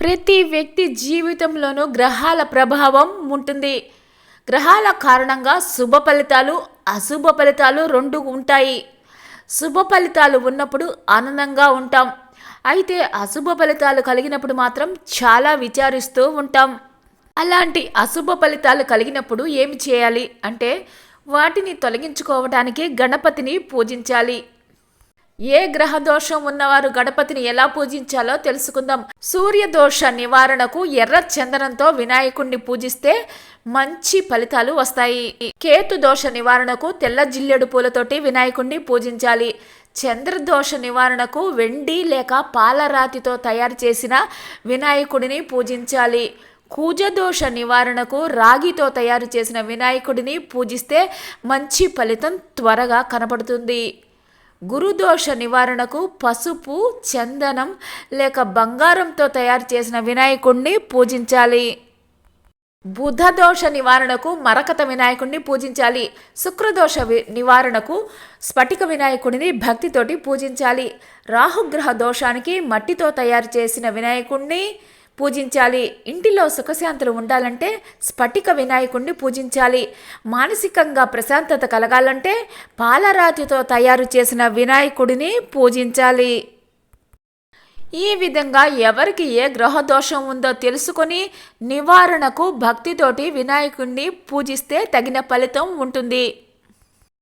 ప్రతి వ్యక్తి జీవితంలోనూ గ్రహాల ప్రభావం ఉంటుంది. గ్రహాల కారణంగా శుభ ఫలితాలు, అశుభ ఫలితాలు రెండు ఉంటాయి. శుభ ఫలితాలు ఉన్నప్పుడు ఆనందంగా ఉంటాం. అయితే అశుభ ఫలితాలు కలిగినప్పుడు మాత్రం చాలా విచారిస్తూ ఉంటాం. అలాంటి అశుభ ఫలితాలు కలిగినప్పుడు ఏమి చేయాలి అంటే వాటిని తొలగించుకోవడానికి గణపతిని పూజించాలి. ఏ గ్రహ దోషం ఉన్నవారు గణపతిని ఎలా పూజించాలో తెలుసుకుందాం. సూర్య దోష నివారణకు ఎర్ర చందనంతో వినాయకుణ్ణి పూజిస్తే మంచి ఫలితాలు వస్తాయి. కేతు దోష నివారణకు తెల్ల జిల్లెడు పూలతోటి వినాయకుణ్ణి పూజించాలి. చంద్రదోష నివారణకు వెండి లేక పాలరాతితో తయారు చేసిన వినాయకుడిని పూజించాలి. కుజదోష నివారణకు రాగితో తయారు చేసిన వినాయకుడిని పూజిస్తే మంచి ఫలితం త్వరగా కనబడుతుంది. గురుదోష నివారణకు పసుపు, చందనం లేక బంగారంతో తయారు చేసిన వినాయకుడిని పూజించాలి. బుధదోష నివారణకు మరకత వినాయకుడిని పూజించాలి. శుక్రదోష నివారణకు స్ఫటిక వినాయకుడిని భక్తితోటి పూజించాలి. రాహుగ్రహ దోషానికి మట్టితో తయారు చేసిన వినాయకుడిని పూజించాలి. ఇంటిలో సుఖశాంతులు ఉండాలంటే స్ఫటిక వినాయకుడిని పూజించాలి. మానసికంగా ప్రశాంతత కలగాలంటే పాలరాతితో తయారు చేసిన వినాయకుడిని పూజించాలి. ఈ విధంగా ఎవరికి ఏ గ్రహ దోషం ఉందో తెలుసుకొని నివారణకు భక్తితోటి వినాయకుడిని పూజిస్తే తగిన ఫలితం ఉంటుంది.